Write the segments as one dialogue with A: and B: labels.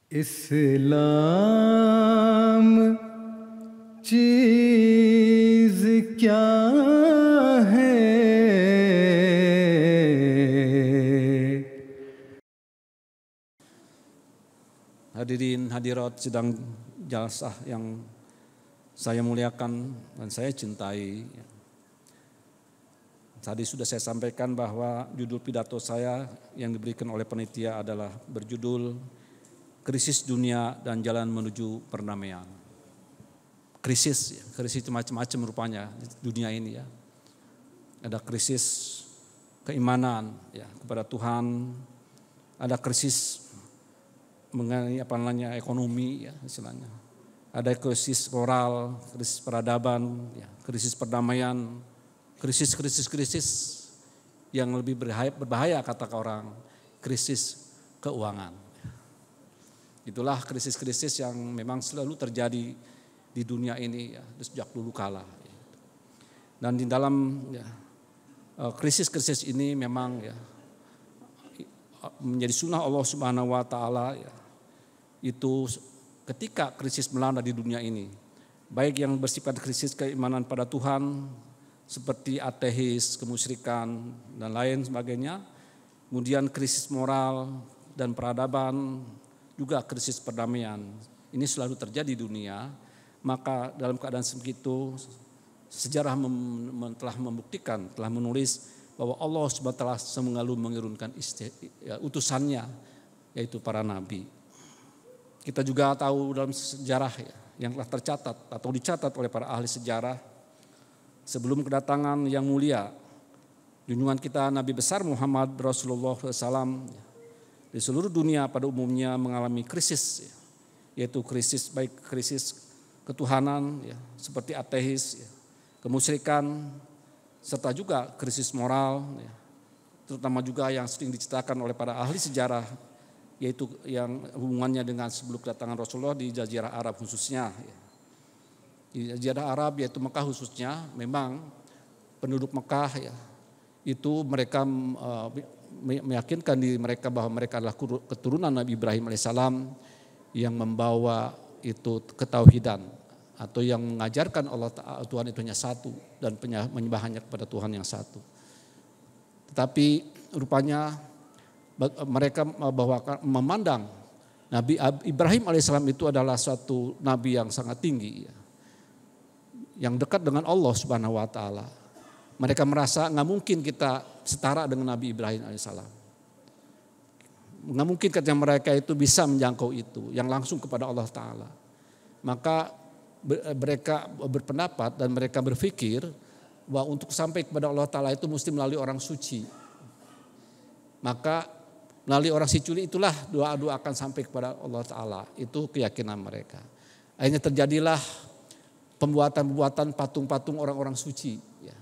A: इस्लाम चीज क्या है।
B: Hadirin hadirat sidang jalsah yang saya muliakan dan saya cintai. Tadi sudah saya sampaikan bahwa judul pidato saya yang diberikan oleh panitia adalah berjudul Krisis Dunia dan Jalan Menuju Perdamaian. Krisis macam-macam rupanya di dunia ini ya. Ada krisis keimanan ya kepada Tuhan, ada krisis mengenai ekonomi ya istilahnya. Ada krisis moral, krisis peradaban, ya, krisis perdamaian, krisis yang lebih berbahaya kata orang, krisis keuangan. Itulah krisis-krisis yang memang selalu terjadi di dunia ini ya, sejak dulu kala. Dan di dalam ya, krisis-krisis ini memang ya, menjadi sunnah Allah Subhanahu Wa Taala ya, itu ketika krisis melanda di dunia ini, baik yang bersifat krisis keimanan pada Tuhan seperti ateis, kemusyrikan dan lain sebagainya, kemudian krisis moral dan peradaban, juga krisis perdamaian. Ini selalu terjadi di dunia. Maka dalam keadaan segitu sejarah telah membuktikan, telah menulis bahwa Allah SWT selalu mengurunkan utusannya, yaitu para nabi. Kita juga tahu dalam sejarah ya, yang telah tercatat atau dicatat oleh para ahli sejarah, sebelum kedatangan yang mulia junjungan kita Nabi besar Muhammad Rasulullah SAW, di seluruh dunia pada umumnya mengalami krisis, yaitu krisis baik krisis ketuhanan ya, seperti ateis, ya, kemusyrikan, serta juga krisis moral, ya, terutama juga yang sering diceritakan oleh para ahli sejarah, yaitu yang hubungannya dengan sebelum kedatangan Rasulullah di Jazirah Arab khususnya. Ya. Di Jazirah Arab yaitu Mekah khususnya, memang penduduk Mekah ya, itu mereka meyakinkan diri mereka bahwa mereka adalah keturunan Nabi Ibrahim alaihissalam yang membawa itu ketauhidan atau yang mengajarkan Allah Tuhan itu hanya satu dan menyembah hanya kepada Tuhan yang satu. Tetapi rupanya mereka bahwa memandang Nabi Ibrahim alaihissalam itu adalah suatu nabi yang sangat tinggi ya, yang dekat dengan Allah Subhanahu Wa Taala. Mereka merasa nggak mungkin kita setara dengan Nabi Ibrahim alaihissalam. Nggak mungkin katanya mereka itu bisa menjangkau itu, yang langsung kepada Allah Ta'ala. Maka mereka berpendapat dan mereka berpikir bahwa untuk sampai kepada Allah Ta'ala itu mesti melalui orang suci. Maka melalui orang suci itulah doa-doa akan sampai kepada Allah Ta'ala. Itu keyakinan mereka. Akhirnya terjadilah pembuatan patung-patung orang-orang suci ya,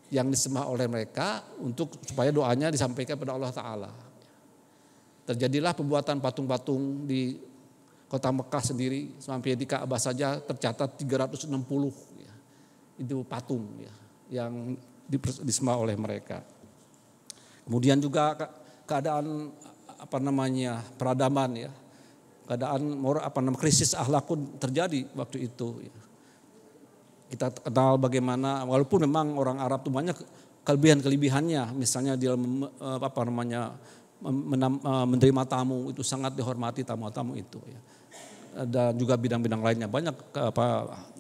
B: yang disembah oleh mereka untuk supaya doanya disampaikan kepada Allah Ta'ala. Terjadilah pembuatan patung-patung di kota Mekah sendiri, sampai di Ka'bah saja tercatat 360 ya, itu patung ya, yang disembah oleh mereka. Kemudian juga keadaan peradaban ya, keadaan krisis akhlak pun terjadi waktu itu ya. Kita kenal bagaimana walaupun memang orang Arab itu banyak kelebihan-kelebihannya, misalnya di dalam menerima tamu itu sangat dihormati tamu-tamu itu ya. Dan juga bidang-bidang lainnya banyak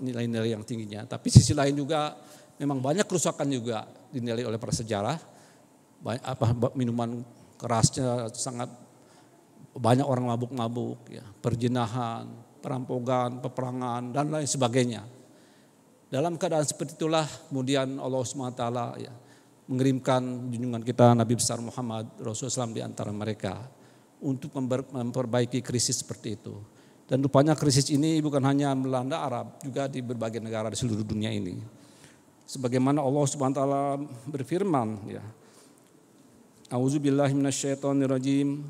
B: nilai-nilai yang tingginya. Tapi sisi lain juga memang banyak kerusakan juga dinilai oleh para sejarah. Minuman kerasnya sangat banyak, orang mabuk-mabuk ya, perzinahan, perampokan, peperangan dan lain sebagainya. Dalam keadaan seperti itulah kemudian Allah SWT ya, mengirimkan junjungan kita Nabi besar Muhammad Rasulullah SAW di antara mereka untuk memperbaiki krisis seperti itu. Dan rupanya krisis ini bukan hanya melanda Arab, juga di berbagai negara di seluruh dunia ini. Sebagaimana Allah SWT berfirman ya, A'udzubillahi minasyaitonirrajim.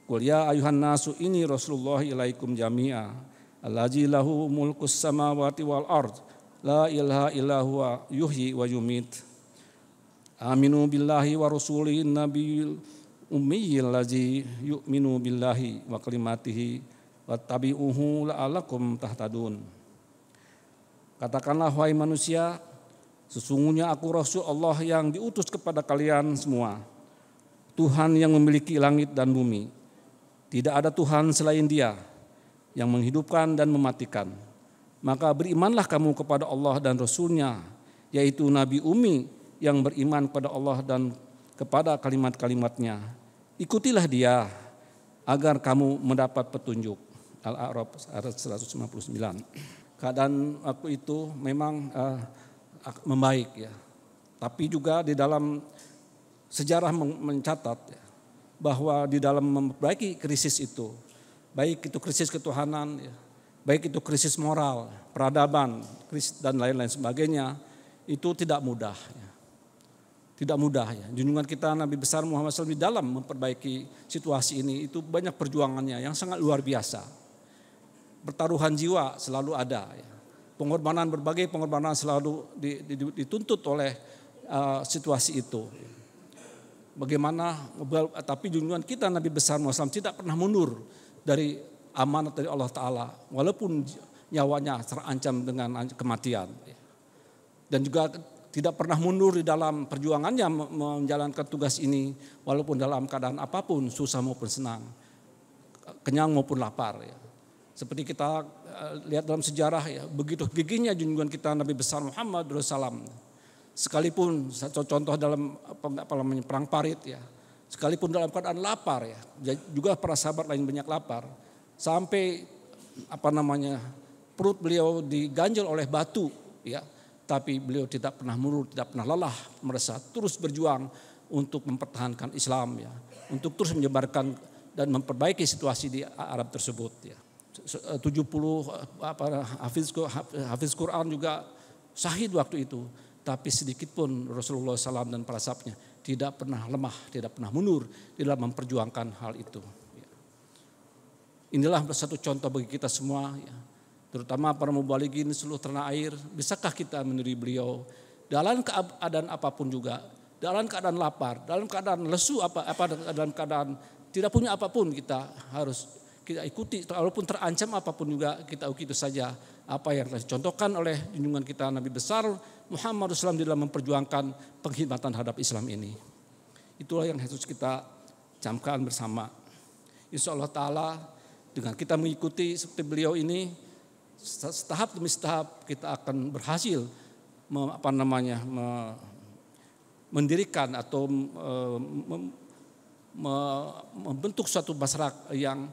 B: Qul ya ayuhan nasu inni Rasulullah ilaikum jami'a allazi lahu mulkus samawati wal ard la ilaha illa huwa yuhyi wa yumit. Aminu billahi wa rasulihi nabiyil ummiyil ladzi yu'minu billahi wa kalimatihi wattabi'uhu la'allakum tahtadun. Katakanlah wahai manusia, sesungguhnya aku Rasul Allah yang diutus kepada kalian semua. Tuhan yang memiliki langit dan bumi. Tidak ada Tuhan selain Dia yang menghidupkan dan mematikan. Maka berimanlah kamu kepada Allah dan Rasul-Nya, yaitu Nabi Ummi yang beriman kepada Allah dan kepada kalimat-kalimatnya. Ikutilah Dia agar kamu mendapat petunjuk. Al-A'raf ayat 159. Keadaan waktu itu memang membaik ya. Tapi juga di dalam sejarah mencatat ya, bahwa di dalam memperbaiki krisis itu, baik itu krisis ketuhanan ya, baik itu krisis moral, peradaban, krisis dan lain-lain sebagainya, itu tidak mudah ya. Tidak mudah ya. Junjungan kita Nabi besar Muhammad SAW di dalam memperbaiki situasi ini itu banyak perjuangannya yang sangat luar biasa. Pertaruhan jiwa selalu ada ya. Pengorbanan, berbagai pengorbanan selalu dituntut oleh situasi itu. Bagaimana, tapi junjungan kita Nabi besar Muhammad SAW tidak pernah mundur dari amanat dari Allah Ta'ala. Walaupun nyawanya terancam dengan kematian. Dan juga tidak pernah mundur di dalam perjuangannya menjalankan tugas ini. Walaupun dalam keadaan apapun, susah maupun senang. Kenyang maupun lapar. Ya. Seperti kita lihat dalam sejarah ya, begitu gigihnya junjungan kita Nabi besar Muhammad SAW. Sekalipun contoh dalam perang Parit ya, sekalipun dalam keadaan lapar ya, juga para sahabat lain banyak lapar, sampai perut beliau diganjel oleh batu ya, tapi beliau tidak pernah mundur, tidak pernah lelah, merasa terus berjuang untuk mempertahankan Islam ya, untuk terus menyebarkan dan memperbaiki situasi di Arab tersebut ya. 70 hafiz Quran juga syahid waktu itu. Tapi sedikit pun Rasulullah SAW dan para sahabatnya tidak pernah lemah, tidak pernah mundur di dalam memperjuangkan hal itu. Inilah satu contoh bagi kita semua, ya. Terutama para mubalighin seluruh tanah air. Bisakah kita meniru beliau dalam keadaan apapun juga, dalam keadaan lapar, dalam keadaan lesu, dalam keadaan tidak punya apapun, kita harus kita ikuti, walaupun terancam apapun juga kita ikuti saja apa yang telah dicontohkan oleh junjungan kita Nabi besar Muhammad SAW dalam memperjuangkan pengkhidmatan terhadap Islam ini. Itulah yang harus kita camkan bersama. Insya Allah Ta'ala dengan kita mengikuti seperti beliau ini, setahap demi setahap kita akan berhasil mendirikan atau membentuk suatu masyarakat yang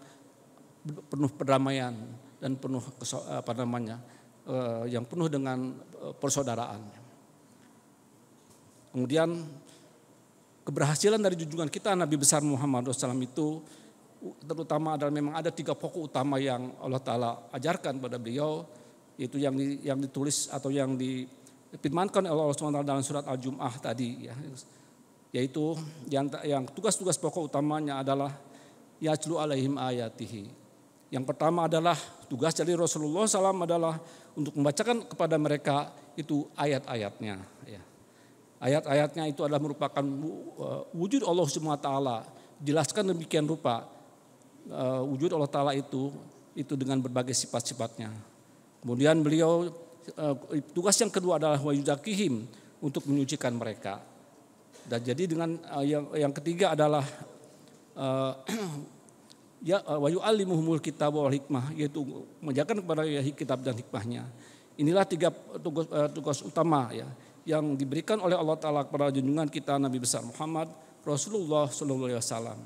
B: penuh perdamaian dan penuh yang penuh dengan persaudaraan. Kemudian keberhasilan dari junjungan kita Nabi besar Muhammad SAW itu terutama adalah memang ada 3 pokok utama yang Allah Ta'ala ajarkan pada beliau, yaitu yang ditulis atau yang difirmankan oleh Allah SWT dalam surat Al-Jum'ah tadi ya. Yaitu yang tugas-tugas pokok utamanya adalah yatlu alaihim ayatihi. Yang pertama adalah tugas dari Rasulullah SAW adalah untuk membacakan kepada mereka itu ayat-ayatnya. Ya. Ayat-ayatnya itu adalah merupakan wujud Allah SWT. Jelaskan demikian rupa wujud Allah Ta'ala itu dengan berbagai sifat-sifatnya. Kemudian beliau tugas yang kedua adalah wa yuzakihim, untuk menyucikan mereka. Dan jadi dengan yang ketiga adalah ya wa yu'allimuhumul kitab wal hikmah, yaitu mengajarkan kepada kitab dan hikmahnya. Inilah 3 tugas utama ya yang diberikan oleh Allah Ta'ala kepada junjungan kita Nabi besar Muhammad Rasulullah SAW.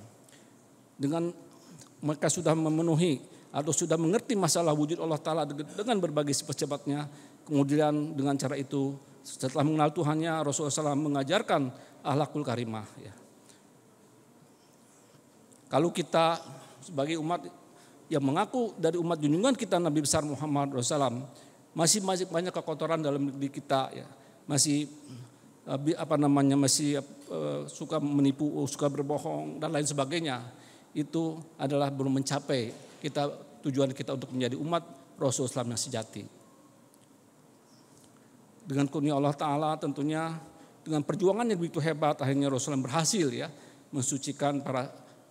B: Dengan mereka sudah memenuhi atau sudah mengerti masalah wujud Allah Ta'ala dengan berbagai sifat-sifatnya, kemudian dengan cara itu setelah mengenal Tuhannya, Rasulullah SAW mengajarkan akhlakul karimah ya. Kalau kita sebagai umat yang mengaku dari umat junjungan kita Nabi besar Muhammad SAW, masih banyak kekotoran dalam diri kita ya, masih suka menipu, suka berbohong dan lain sebagainya. Itu adalah belum mencapai tujuan kita untuk menjadi umat Rasulullah SAW yang sejati. Dengan kurnia Allah Ta'ala tentunya dengan perjuangan yang begitu hebat, akhirnya Rasulullah berhasil ya mensucikan para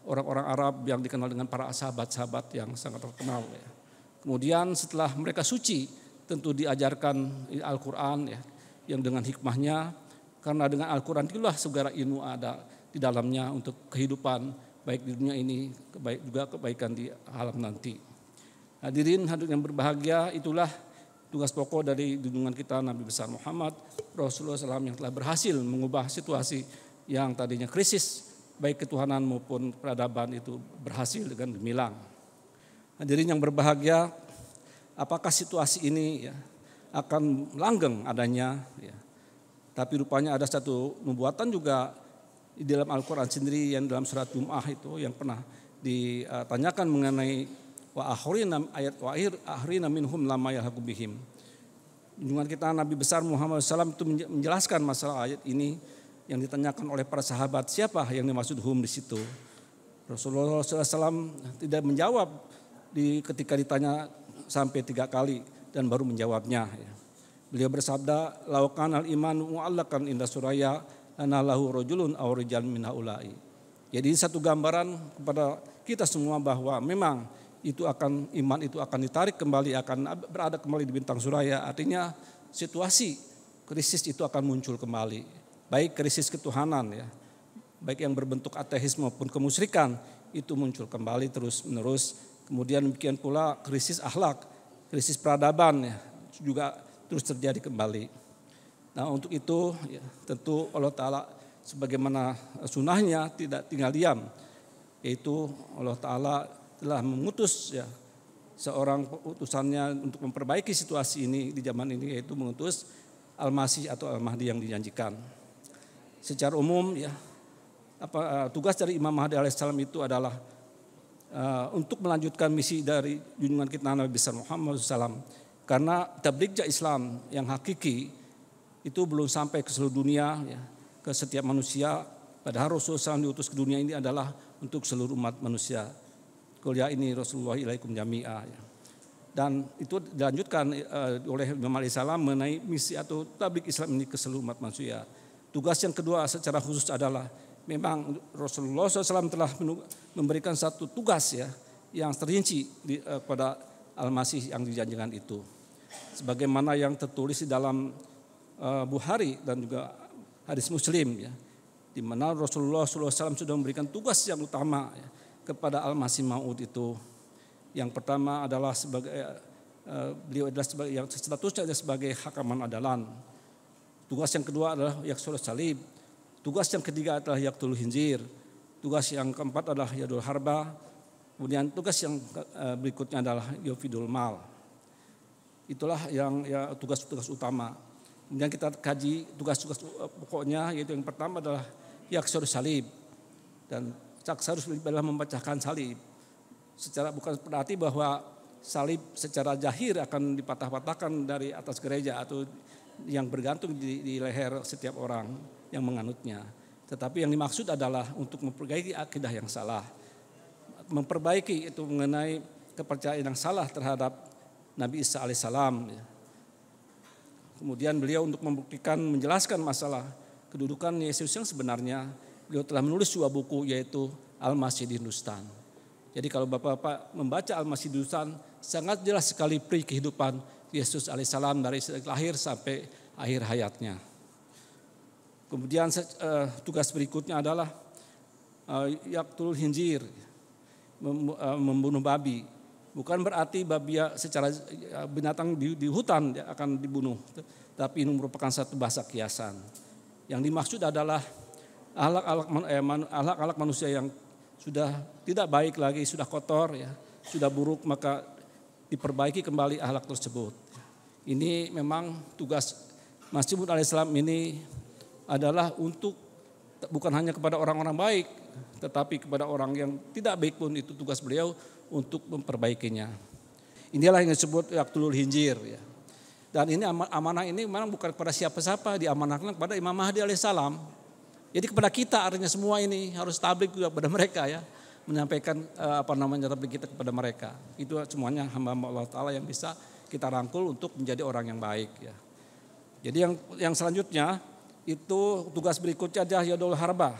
B: orang-orang Arab yang dikenal dengan para sahabat-sahabat yang sangat terkenal. Ya. Kemudian setelah mereka suci, tentu diajarkan Al-Quran ya, yang dengan hikmahnya, karena dengan Al-Quran itulah segala ilmu ada di dalamnya untuk kehidupan baik di dunia ini, baik juga kebaikan di alam nanti. Hadirin yang berbahagia, itulah tugas pokok dari junjungan kita Nabi besar Muhammad Rasulullah SAW yang telah berhasil mengubah situasi yang tadinya krisis baik ketuhanan maupun peradaban itu berhasil dengan gemilang. Hadirin yang berbahagia, apakah situasi ini ya, akan langgeng adanya ya. Tapi rupanya ada satu nubuatan juga di dalam Al-Quran sendiri yang dalam surat Jum'ah itu yang pernah ditanyakan mengenai wa akhrina minhum lama yalhaqu bihim. Junjungan kita Nabi besar Muhammad SAW itu menjelaskan masalah ayat ini yang ditanyakan oleh para sahabat, siapa yang dimaksud hum di situ. Rasulullah SAW tidak menjawab ketika ditanya sampai 3 kali dan baru menjawabnya. Beliau bersabda, laukan al-iman mu'allakan inda suraya ana lahu rajulun aw rijal min haula'i. Jadi satu gambaran kepada kita semua bahwa memang iman itu akan ditarik kembali, akan berada kembali di bintang suraya. Artinya situasi krisis itu akan muncul kembali. Baik krisis ketuhanan ya, baik yang berbentuk ateisme maupun kemusyrikan itu muncul kembali terus menerus. Kemudian demikian pula krisis akhlak, krisis peradaban ya, juga terus terjadi kembali. Nah untuk itu ya, tentu Allah Ta'ala sebagaimana sunnahnya tidak tinggal diam. Yaitu Allah Ta'ala telah mengutus ya, seorang utusannya untuk memperbaiki situasi ini di zaman ini, yaitu mengutus Al-Masih atau Al-Mahdi yang dijanjikan. Secara umum ya, tugas dari Imam Mahdi alaihissalam itu adalah untuk melanjutkan misi dari junjungan kita Nabi besar Muhammad SAW. Karena tabligh Islam yang hakiki itu belum sampai ke seluruh dunia ya, ke setiap manusia. Padahal Rasulullah SAW diutus ke dunia ini adalah untuk seluruh umat manusia. Qul ya ini Rasulullah ilaikum jami'a ya. Dan itu dilanjutkan oleh Imam alaihissalam mengenai misi atau tabligh Islam ini ke seluruh umat manusia. Tugas yang kedua secara khusus adalah memang Rasulullah SAW telah memberikan satu tugas ya yang terinci kepada Al-Masih yang dijanjikan itu. Sebagaimana yang tertulis di dalam Bukhari dan juga hadis Muslim ya, di mana Rasulullah SAW sudah memberikan tugas yang utama ya, kepada Al-Masih Maud itu. Yang pertama adalah beliau adalah sebagai yang statusnya sebagai hakaman adalan. Tugas yang kedua adalah yaksul salib. Tugas yang ketiga adalah yaktul hinzir. Tugas yang keempat adalah yadul harba. Kemudian tugas yang berikutnya adalah yufidul mal. Itulah yang ya, tugas-tugas utama. Kemudian kita kaji tugas-tugas pokoknya, yaitu yang pertama adalah yaksul salib. Dan harus adalah membacakan salib. Secara bukan berarti bahwa salib secara zahir akan dipatah-patahkan dari atas gereja atau yang bergantung di leher setiap orang yang menganutnya. Tetapi yang dimaksud adalah untuk memperbaiki akidah yang salah. Memperbaiki itu mengenai kepercayaan yang salah terhadap Nabi Isa alaihissalam. Kemudian beliau untuk membuktikan, menjelaskan masalah kedudukan Yesus yang sebenarnya, beliau telah menulis sebuah buku yaitu Al-Masih di Hindustan. Jadi kalau Bapak-Bapak membaca Al-Masih di Hindustan, sangat jelas sekali pri kehidupan Yesus alaihissalam dari lahir sampai akhir hayatnya. Kemudian tugas berikutnya adalah yaktul hinzir, membunuh babi. Bukan berarti babi secara binatang di hutan akan dibunuh, tapi ini merupakan satu bahasa kiasan. Yang dimaksud adalah akhlak manusia yang sudah tidak baik lagi, sudah kotor, ya, sudah buruk, maka diperbaiki kembali akhlak tersebut. Ini memang tugas Masih Maud alaihissalam ini adalah untuk bukan hanya kepada orang-orang baik, tetapi kepada orang yang tidak baik pun itu tugas beliau untuk memperbaikinya. Inilah yang disebut yaktulul hinjir. Ya. Dan ini amanah ini memang bukan kepada siapa-siapa, diamanahkan kepada Imam Mahdi alaihissalam. Jadi kepada kita artinya semua ini harus tabligh kepada mereka ya, menyampaikan tabligh kita kepada mereka. Itu semuanya hamba-hamba Allah Ta'ala yang bisa kita rangkul untuk menjadi orang yang baik ya. Jadi yang selanjutnya itu tugas berikutnya adalah yadul harba,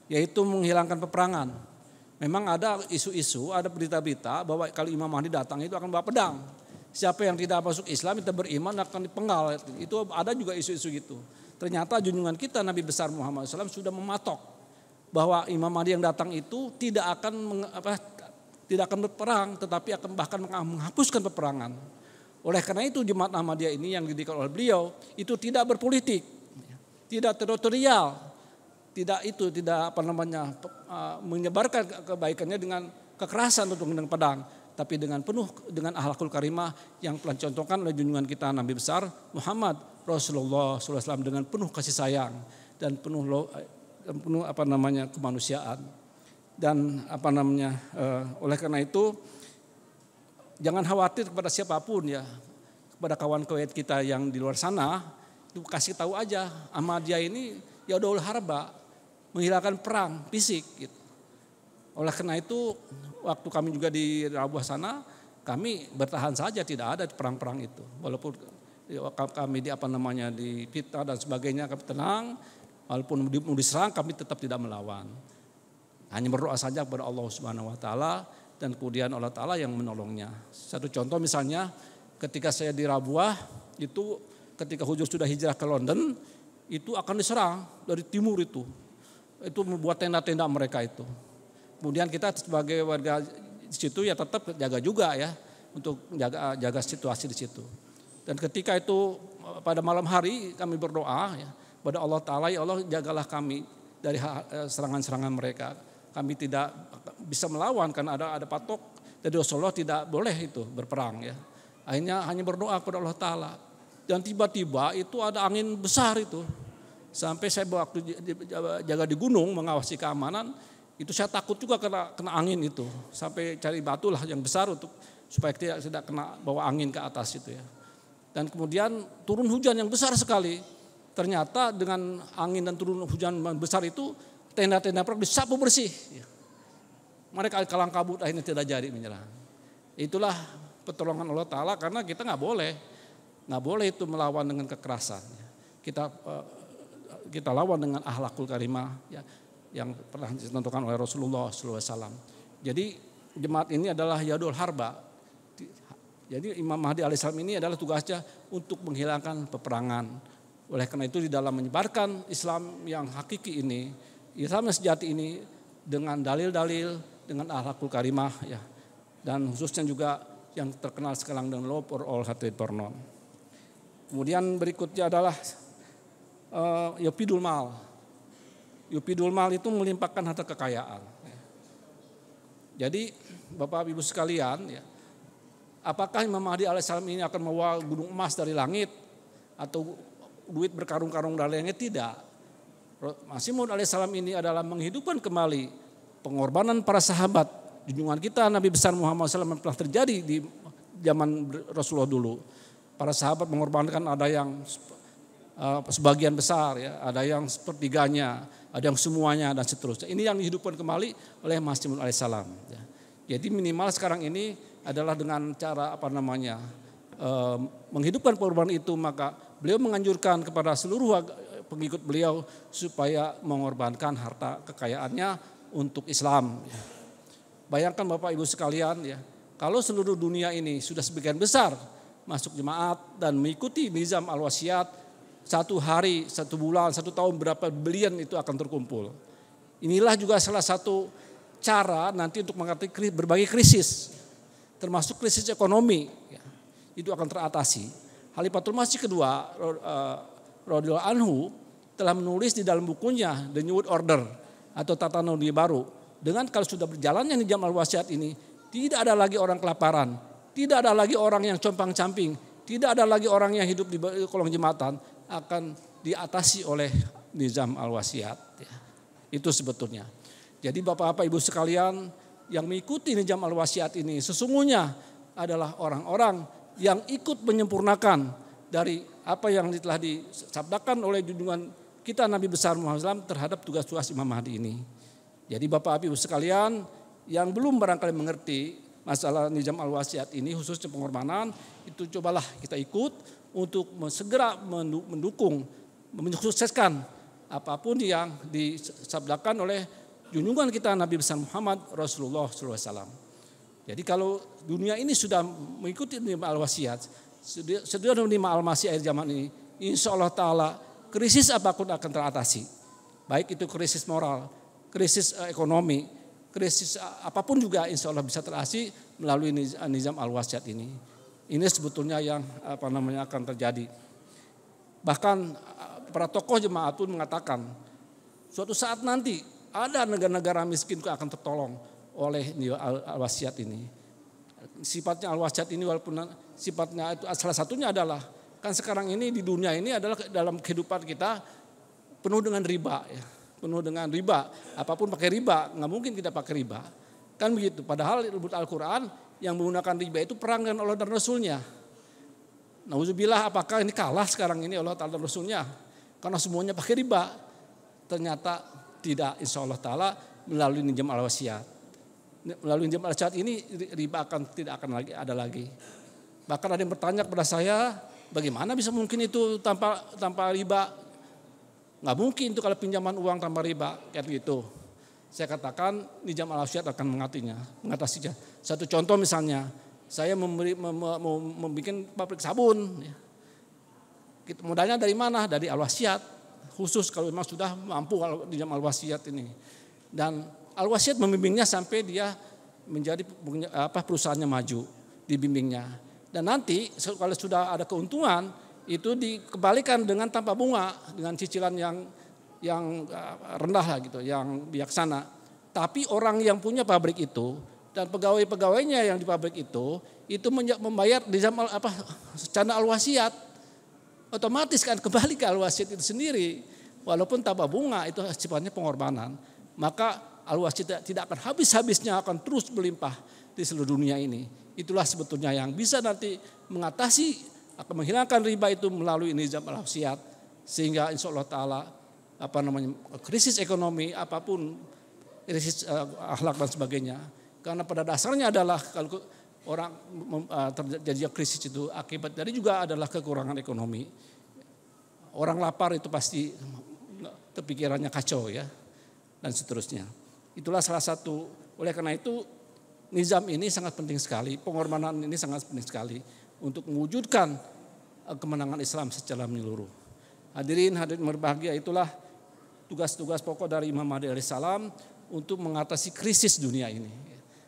B: yaitu menghilangkan peperangan. Memang ada isu-isu, ada berita-berita bahwa kalau Imam Mahdi datang itu akan bawa pedang. Siapa yang tidak masuk Islam, tidak beriman akan dipenggal. Itu ada juga isu-isu gitu. Ternyata junjungan kita Nabi besar Muhammad SAW sudah mematok bahwa Imam Mahdi yang datang itu tidak akan berperang, tetapi akan bahkan menghapuskan peperangan. Oleh karena itu jemaat Ahmadiyah ini yang didirikan oleh beliau itu tidak berpolitik, tidak teritorial, tidak menyebarkan kebaikannya dengan kekerasan untuk dengan pedang, tapi dengan penuh dengan akhlakul karimah yang telah dicontohkan oleh junjungan kita Nabi besar Muhammad Rasulullah SAW dengan penuh kasih sayang dan penuh kemanusiaan. Dan oleh karena itu jangan khawatir kepada siapapun ya, kepada kawan-kawan kita yang di luar sana, itu kasih tahu aja Ahmadiyah ini Yaudul Harba, menghilangkan perang fisik gitu. Oleh karena itu waktu kami juga di Rabuah sana, kami bertahan saja, tidak ada perang-perang itu. Walaupun kami di fitnah dan sebagainya, kami tenang. Walaupun mau diserang, kami tetap tidak melawan. Hanya berdoa saja kepada Allah Subhanahu Wa Taala dan kemudian Allah Taala yang menolongnya. Satu contoh misalnya, ketika saya di Rabuah itu, ketika Hujur sudah hijrah ke London, itu akan diserang dari timur itu membuat tenda-tenda mereka itu. Kemudian kita sebagai warga di situ ya tetap jaga juga ya untuk jaga situasi di situ. Dan ketika itu pada malam hari kami berdoa ya kepada Allah Taala, ya Allah jagalah kami dari serangan-serangan mereka. Kami tidak bisa melawan karena ada patok dari Rasulullah tidak boleh itu berperang ya. Akhirnya hanya berdoa kepada Allah Taala. Dan tiba-tiba itu ada angin besar itu. Sampai saya waktu jaga di gunung mengawasi keamanan, itu saya takut juga kena angin itu. Sampai cari batu lah yang besar untuk supaya tidak kena bawa angin ke atas itu ya. Dan kemudian turun hujan yang besar sekali. Ternyata dengan angin dan turun hujan besar itu tenda-tenda perang disapu bersih. Mereka kalang kabut akhirnya tidak jadi menyerang. Itulah pertolongan Allah Ta'ala karena kita nggak boleh itu melawan dengan kekerasan. Kita lawan dengan akhlakul karimah ya, yang pernah ditentukan oleh Rasulullah SAW. Jadi jemaat ini adalah Yaudul Harba. Jadi Imam Mahdi alaihissalam ini adalah tugasnya untuk menghilangkan peperangan. Oleh karena itu di dalam menyebarkan Islam yang hakiki ini, Islam yang sejati ini dengan dalil-dalil, dengan akhlakul karimah ya, dan khususnya juga yang terkenal sekarang dengan Law for All Hatred for None. Kemudian berikutnya adalah Yufidul Mal. Yufidul Mal itu melimpahkan harta kekayaan. Jadi Bapak Ibu sekalian ya, apakah Imam Mahdi alaihissalam ini akan membawa gunung emas dari langit atau duit berkarung-karung dari langit? Tidak. Masih Maud alaihissalam ini adalah menghidupkan kembali pengorbanan para sahabat. Junjungan kita Nabi besar Muhammad SAW yang telah terjadi di zaman Rasulullah dulu. Para sahabat mengorbankan, ada yang sebagian besar ya, ada yang sepertiganya, ada yang semuanya dan seterusnya. Ini yang dihidupkan kembali oleh Masih Maud alaihissalam. Ya. Jadi minimal sekarang ini adalah dengan cara menghidupkan korban itu, maka beliau menganjurkan kepada seluruh pengikut beliau supaya mengorbankan harta kekayaannya untuk Islam. Bayangkan Bapak Ibu sekalian ya, kalau seluruh dunia ini sudah sebagian besar masuk jemaat dan mengikuti nizam al-wasiat, satu hari, satu bulan, satu tahun berapa bilion itu akan terkumpul. Inilah juga salah satu cara nanti untuk mengatasi berbagai krisis, termasuk krisis ekonomi, ya, itu akan teratasi. Khalifatul Masih kedua, radhiyallahu anhu, telah menulis di dalam bukunya The New World Order atau Tatanan Dunia Baru. Dengan kalau sudah berjalannya nizam al-wasiat ini, tidak ada lagi orang kelaparan, tidak ada lagi orang yang compang-camping, tidak ada lagi orang yang hidup di kolong jembatan, akan diatasi oleh nizam al-wasiat. Ya. Itu sebetulnya. Jadi Bapak-Bapak Ibu sekalian yang mengikuti nizam al-wasiat ini sesungguhnya adalah orang-orang yang ikut menyempurnakan dari apa yang telah disabdakan oleh junjungan kita Nabi besar Muhammad SAW terhadap tugas-tugas Imam Mahdi ini. Jadi Bapak-Bapak Ibu sekalian yang belum barangkali mengerti masalah nizam al-wasiat ini khususnya pengorbanan, itu cobalah kita ikut untuk segera mensukseskan apapun yang disabdakan oleh junjungan kita Nabi besar Muhammad Rasulullah SAW. Jadi kalau dunia ini sudah mengikuti al-wasiat, sudah menerima al-masih akhir zaman ini, insya Allah Ta'ala krisis apapun akan teratasi. Baik itu krisis moral, krisis ekonomi, krisis apapun juga insya Allah bisa teratasi melalui nizam al-wasiat ini. Ini sebetulnya yang akan terjadi. Bahkan para tokoh jemaat pun mengatakan suatu saat nanti ada negara-negara miskin yang akan tertolong oleh al-wasiat ini. Sifatnya al-wasiat ini walaupun sifatnya itu salah satunya adalah kan sekarang ini di dunia ini adalah dalam kehidupan kita penuh dengan riba ya. Penuh dengan riba, apapun pakai riba, nggak mungkin kita pakai riba. Kan begitu, padahal Al-Quran yang menggunakan riba itu perang dengan Allah dan Rasulnya. Nauzubillah, apakah ini kalah sekarang ini Allah Ta'ala dan Rasulnya? Karena semuanya pakai riba. Ternyata tidak, insya Allah Ta'ala melalui nizam al-wasiat. Melalui nizam al-wasiat ini riba tidak akan ada lagi. Bahkan ada yang bertanya kepada saya, bagaimana bisa mungkin itu tanpa riba? Nggak mungkin itu kalau pinjaman uang tanpa riba, kayak gitu. Saya katakan nizam al-wasiat akan mengatasinya. Satu contoh misalnya, saya membuat pabrik sabun. Modalnya dari mana? Dari al-wasiat. Khusus kalau memang sudah mampu nizam al-wasiat ini. Dan al-wasiat membimbingnya sampai dia menjadi perusahaannya maju, dibimbingnya. Dan nanti kalau sudah ada keuntungan, itu dikembalikan dengan tanpa bunga, dengan cicilan yang rendah lah gitu, yang bijaksana. Tapi orang yang punya pabrik itu dan pegawai-pegawainya yang di pabrik itu membayar secara al-wasiat, otomatis kan kembali ke al-wasiat itu sendiri, walaupun tanpa bunga, itu sifatnya pengorbanan. Maka al-wasiat tidak akan habis-habisnya, akan terus berlimpah di seluruh dunia ini. Itulah sebetulnya yang bisa nanti mengatasi, akan menghilangkan riba itu melalui nizam al-wasiat, sehingga insya Allah Ta'ala krisis ekonomi apapun, krisis akhlak dan sebagainya. Karena pada dasarnya adalah kalau orang terjadi krisis itu akibat dari juga adalah kekurangan ekonomi. Orang lapar itu pasti pikirannya kacau ya, dan seterusnya. Itulah salah satu. Oleh karena itu nizam ini sangat penting sekali, pengorbanan ini sangat penting sekali untuk mewujudkan kemenangan Islam secara menyeluruh. Hadirin berbahagia, itulah tugas-tugas pokok dari Imam Mahdi alaihissalam untuk mengatasi krisis dunia ini.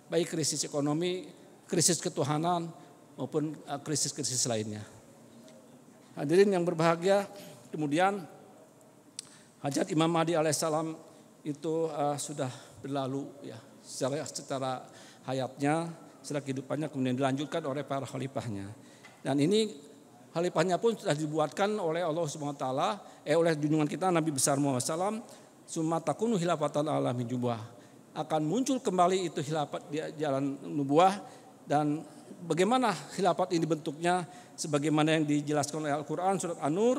B: Baik krisis ekonomi, krisis ketuhanan maupun krisis-krisis lainnya. Hadirin yang berbahagia, kemudian hajat Imam Mahdi alaihissalam itu sudah berlalu ya secara hayatnya, secara kehidupannya, kemudian dilanjutkan oleh para khalifahnya. Dan ini khalifahnya pun sudah dibuatkan oleh Allah Subhanahu wa taala, oleh junjungan kita Nabi besar Muhammad SAW, summa takunu khilafatan ala min nubuwah. Akan muncul kembali itu khilafat di jalan nubuwah. Dan bagaimana khilafat ini bentuknya sebagaimana yang dijelaskan oleh Al-Qur'an surat An-Nur,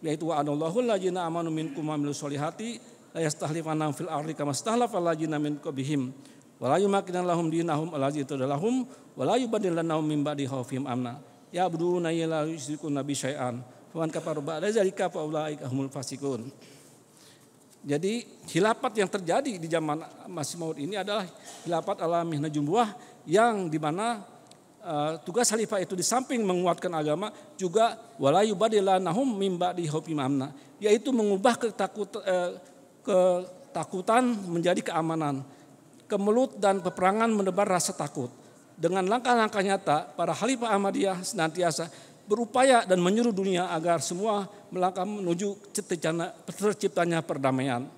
B: yaitu wa anallahu allazina amanu minkum wa amilus solihati la yastahlifannahum fil ardi kama stahlafal ladzina min qablihim wa la yumakkinan lahum dinahum allazi tadallahum wa la yubaddilannahum min ba'di khaufihim amna ya'buduna la yusyrikuna bi syai'an wa man kafara ba'da zalika fa ulaika humul fasiqun. Jadi khilafat yang terjadi di zaman Masih Maud ini adalah khilafat ala mihnah jumbuah, yang dimana tugas khalifah itu di samping menguatkan agama juga wala yubadilannahum min ba'di khaufihim amna, yaitu mengubah ketakutan menjadi keamanan. Kemelut dan peperangan menebar rasa takut. Dengan langkah-langkah nyata, para khalifah Ahmadiyah senantiasa berupaya dan menyuruh dunia agar semua melangkah menuju terciptanya perdamaian.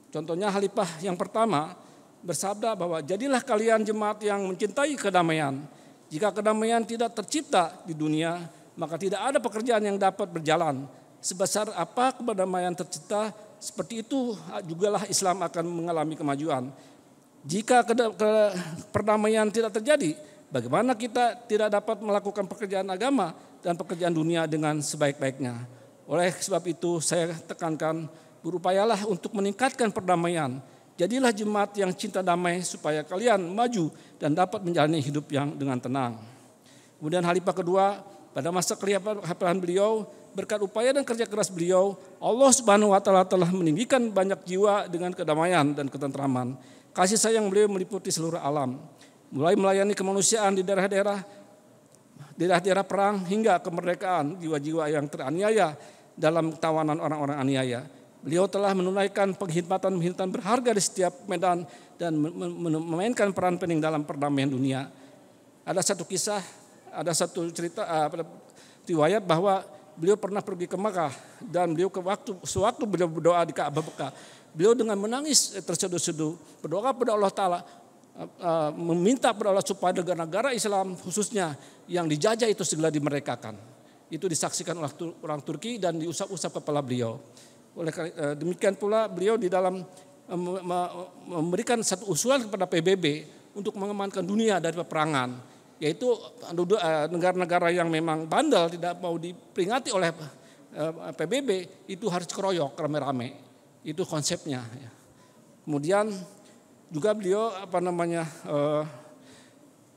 B: Contohnya khalifah yang pertama bersabda bahwa jadilah kalian jemaat yang mencintai kedamaian. Jika kedamaian tidak tercipta di dunia, maka tidak ada pekerjaan yang dapat berjalan. Sebesar apa kedamaian tercipta, seperti itu jugalah Islam akan mengalami kemajuan. Jika perdamaian tidak terjadi, bagaimana kita tidak dapat melakukan pekerjaan agama dan pekerjaan dunia dengan sebaik-baiknya. Oleh sebab itu saya tekankan, berupayalah untuk meningkatkan perdamaian. Jadilah jemaat yang cinta damai supaya kalian maju dan dapat menjalani hidup yang dengan tenang. Kemudian khalifah kedua, pada masa kehamilan beliau, berkat upaya dan kerja keras beliau, Allah Subhanahu wa taala telah meninggikan banyak jiwa dengan kedamaian dan ketentraman. Kasih sayang beliau meliputi seluruh alam, mulai melayani kemanusiaan di daerah-daerah perang hingga kemerdekaan jiwa-jiwa yang teraniaya dalam tawanan orang-orang aniaya. Beliau telah menunaikan penghormatan berharga di setiap medan dan memainkan peran penting dalam perdamaian dunia. Ada satu kisah, ada satu cerita riwayat bahwa beliau pernah pergi ke Makkah dan beliau sewaktu beliau berdoa di Ka'bah Mekah, beliau dengan menangis terseduh-seduh berdoa kepada Allah Ta'ala, meminta kepada Allah supaya negara-negara Islam khususnya yang dijajah itu segera dimerdekakan. Itu disaksikan oleh orang Turki dan diusap-usap kepala beliau. Oleh demikian pula beliau di dalam memberikan satu usulan kepada PBB untuk mengamankan dunia dari peperangan, yaitu negara-negara yang memang bandel tidak mau diperingati oleh PBB itu harus keroyok rame-rame. Itu konsepnya. Kemudian juga beliau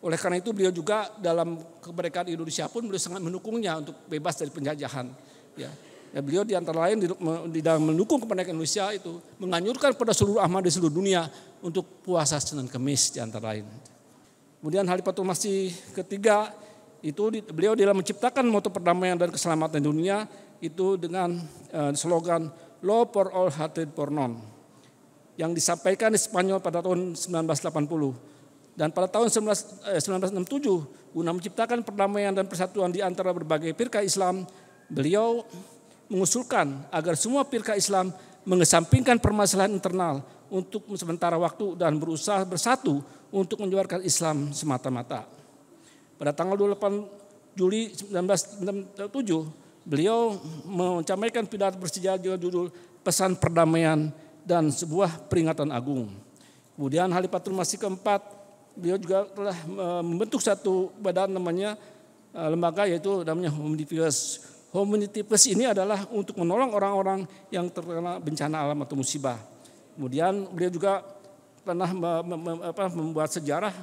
B: oleh karena itu beliau juga dalam kemerdekaan Indonesia pun beliau sangat mendukungnya untuk bebas dari penjajahan. Ya, beliau di antara lain di dalam mendukung kemerdekaan Indonesia itu menganjurkan pada seluruh Ahmad di seluruh dunia untuk puasa Senin Kemis di antara lain. Kemudian Khalifatul Masih ketiga itu beliau dalam menciptakan moto perdamaian dan keselamatan dunia itu dengan slogan Law for All, Hatred for None yang disampaikan di Spanyol pada tahun 1980. Dan pada tahun 1967 guna menciptakan perdamaian dan persatuan di antara berbagai firqah Islam, beliau mengusulkan agar semua firqah Islam mengesampingkan permasalahan internal untuk sementara waktu dan berusaha bersatu untuk menyebarkan Islam semata-mata. Pada tanggal 28 Juli 1997, beliau menyampaikan pidato bersejarah dengan judul Pesan Perdamaian dan Sebuah Peringatan Agung. Kemudian Khalifatul Masih keempat, beliau juga telah membentuk satu badan lembaga yaitu namanya Humanity-First. Humanity-First ini adalah untuk menolong orang-orang yang terkena bencana alam atau musibah. Kemudian beliau juga pernah membuat sejarah,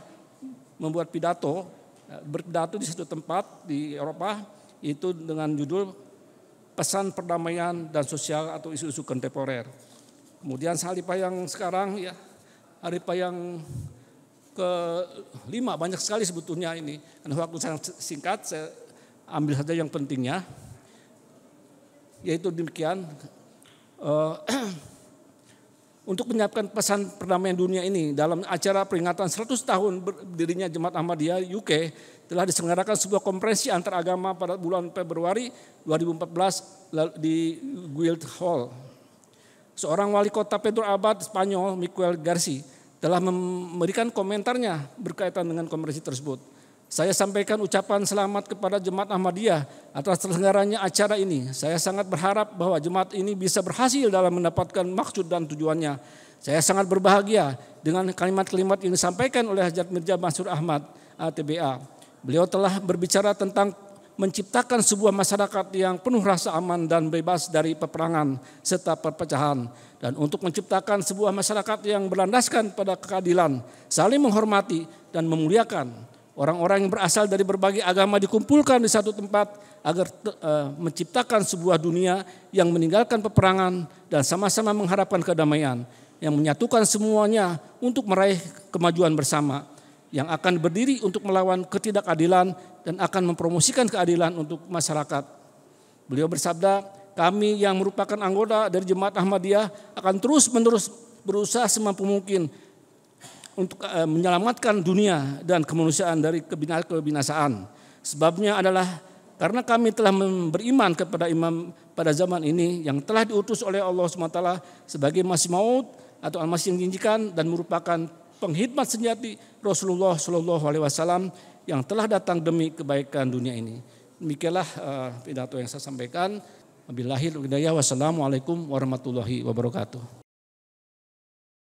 B: membuat berpidato di satu tempat di Eropa itu dengan judul Pesan Perdamaian dan Sosial atau Isu-isu Kontemporer. Kemudian khalifah yang sekarang ya, khalifah yang ke-5 banyak sekali sebetulnya ini. Karena waktu sangat singkat saya ambil saja yang pentingnya. Yaitu demikian. Untuk menyiapkan pesan perdamaian dunia ini dalam acara peringatan 100 tahun berdirinya Jemaat Ahmadiyah UK telah diselenggarakan sebuah konferensi antaragama pada bulan Februari 2014 di Guildhall. Seorang wali kota Pedro Abad Spanyol, Miguel Garci, telah memberikan komentarnya berkaitan dengan konferensi tersebut. Saya sampaikan ucapan selamat kepada Jemaat Ahmadiyah atas terselenggaranya acara ini. Saya sangat berharap bahwa jemaat ini bisa berhasil dalam mendapatkan maksud dan tujuannya. Saya sangat berbahagia dengan kalimat-kalimat yang disampaikan oleh Hajat Mirza Mansur Ahmad ATBA. Beliau telah berbicara tentang menciptakan sebuah masyarakat yang penuh rasa aman dan bebas dari peperangan serta perpecahan. Dan untuk menciptakan sebuah masyarakat yang berlandaskan pada keadilan, saling menghormati dan memuliakan. Orang-orang yang berasal dari berbagai agama dikumpulkan di satu tempat agar menciptakan sebuah dunia yang meninggalkan peperangan dan sama-sama mengharapkan kedamaian. Yang menyatukan semuanya untuk meraih kemajuan bersama. Yang akan berdiri untuk melawan ketidakadilan dan akan mempromosikan keadilan untuk masyarakat. Beliau bersabda, kami yang merupakan anggota dari Jemaat Ahmadiyah akan terus-menerus berusaha semampu mungkin untuk menyelamatkan dunia dan kemanusiaan dari kebinasaan. Sebabnya adalah karena kami telah beriman kepada imam pada zaman ini yang telah diutus oleh Allah SWT sebagai Masih Maud atau Al-Masih yang dijanjikan dan merupakan pengkhidmat sejati Rasulullah SAW yang telah datang demi kebaikan dunia ini. Demikianlah pidato yang saya sampaikan. Wabillahi hidayah. Wassalamualaikum warahmatullahi wabarakatuh.